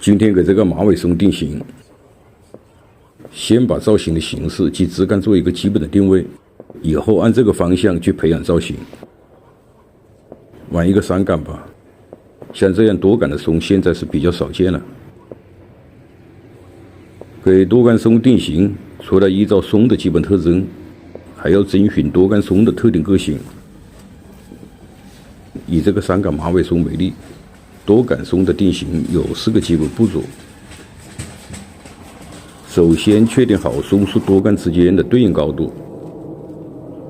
今天给这个马尾松定型，先把造型的形式及质感做一个基本的定位，以后按这个方向去培养造型。玩一个3杆吧，像这样多杆的松现在是比较少见了。给多杆松定型，除了依照松的基本特征，还要遵循多杆松的特定个性。以这个3杆马尾松为例，多杆松的定型有4个基本步骤。首先确定好松树多杆之间的对应高度，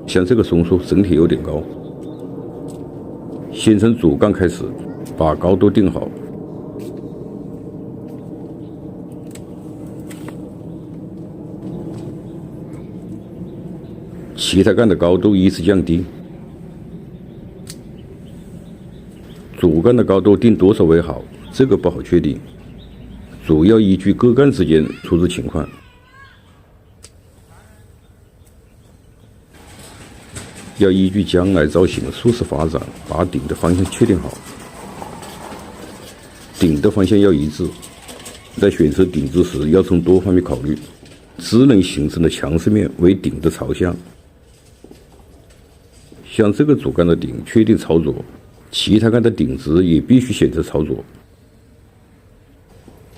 像这个松树整体有点高，先从主干开始，把高度定好。其他杆的高度依次降低。主干的高度定多少为好，这个不好确定，主要依据各杆之间出资情况。要依据将来造型的舒适发展，把顶的方向确定好。顶的方向要一致，在选择顶支时要从多方面考虑，支能形成的强势面为顶的朝向。像这个主干的顶确定朝左，其他杆的顶支也必须选择朝左。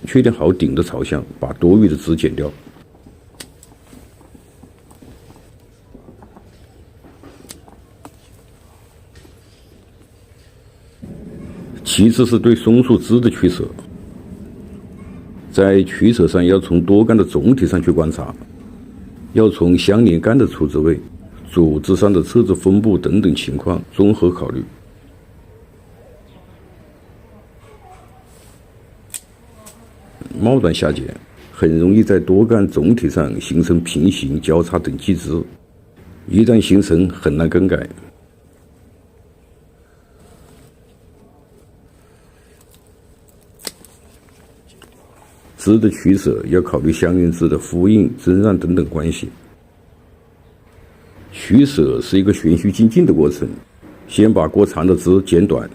确定好顶的朝向，把多余的支剪掉。其次是对松树枝的取舍，在取舍上要从多杆的总体上去观察，要从相连杆的出枝位、主枝上的侧枝分布等等情况综合考虑。末端下剪很容易在多杆总体上形成平行、交叉等基枝，一旦形成很难更改。枝的取舍要考虑相应枝的呼应、增让等等关系。取舍是一个循序渐进的过程，先把过长的枝剪短，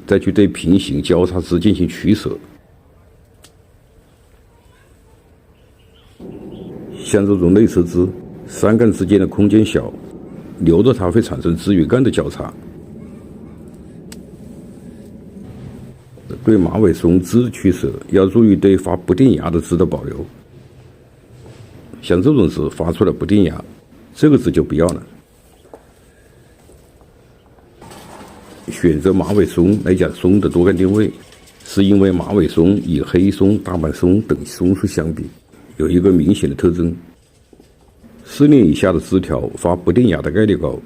再去对平行、交叉枝进行取舍。像这种内侧枝，3杆之间的空间小，留着它会产生枝与干的交叉。对马尾松枝的取舍，要注意对发不定芽的枝的保留。像这种枝发出来不定芽，这个枝就不要了。选择马尾松来讲松的多杆定位，是因为马尾松与黑松、大板松等松树相比，有一个明显的特征：4年以下的枝条发不定芽的概率高，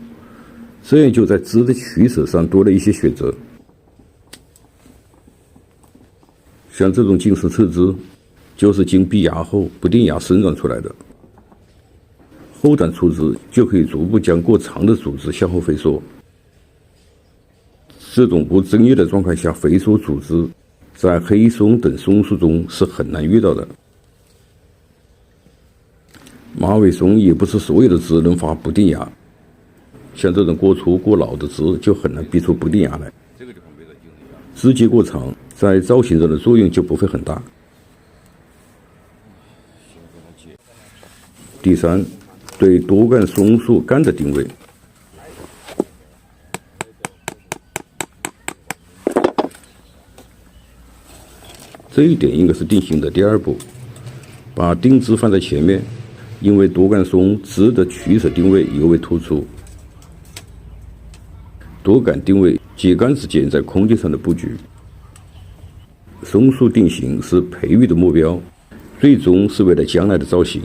这样就在枝的取舍上多了一些选择。像这种茎丝侧枝，就是经闭芽后不定芽生长出来的。后短出枝就可以逐步将过长的主枝向后飞缩。这种不争议的状况下飞缩主枝，在黑松等松树中是很难遇到的。马尾松也不是所有的枝能发不定芽，像这种过粗过老的枝就很难逼出不定芽来。枝节过长，在造型上的作用就不会很大。第3，对多杆松树干的定位。这一点应该是定型的第2步，把定枝放在前面，因为多杆松枝的取舍定位尤为突出。多杆定位节杆之间在空间上的布局。松树定型是培育的目标，最终是为了将来的造型。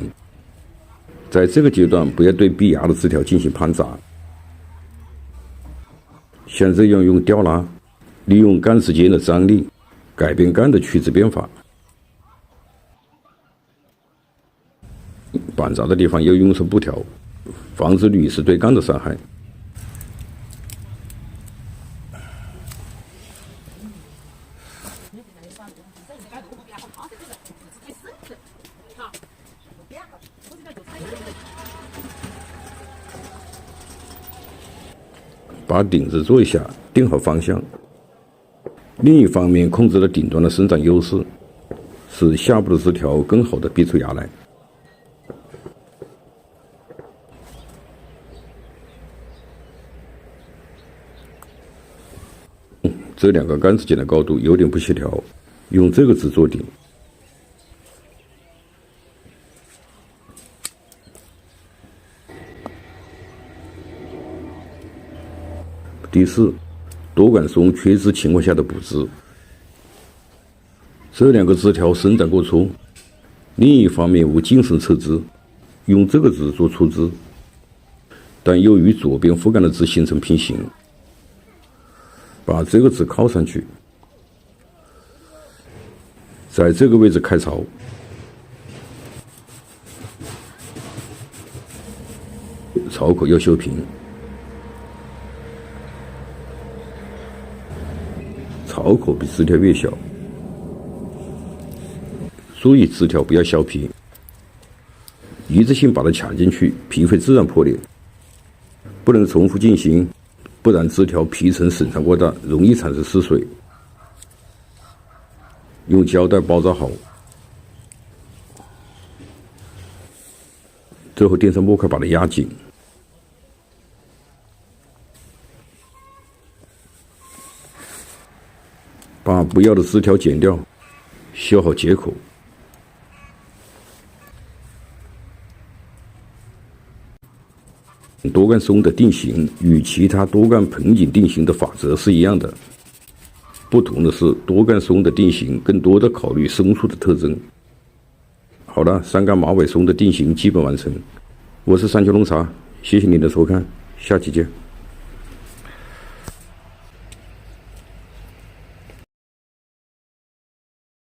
在这个阶段，不要对闭芽的枝条进行攀杂，像这样用吊拉，利用杆之间的张力，改变杆的取枝变法。板杂的地方要用上布条，防止铝丝对杆的伤害。把顶子做一下，定好方向。另一方面，控制了顶端的生长优势，使下部的枝条更好的逼出芽来。这两个杆子间的高度有点不协调，用这个枝做顶。第四，多杆松缺枝情况下的补枝。这两个枝条生长过粗，另一方面无茎身侧枝，用这个枝做出枝，但又与左边副杆的枝形成平行。把这个枝靠上去，在这个位置开槽，槽口要修平，槽口比枝条越小，注意枝条不要削皮，一次性把它卡进去，皮会自然破裂，不能重复进行，不然枝条皮层损伤过大，容易产生失水。用胶带包扎好，最后垫上木块把它压紧。把不要的枝条剪掉，修好接口。多杆松的定型与其他多杆盆景定型的法则是一样的，不同的是多杆松的定型更多的考虑松树的特征。好了，三杆马尾松的定型基本完成。我是三桥龙茶，谢谢您的收看，下期见。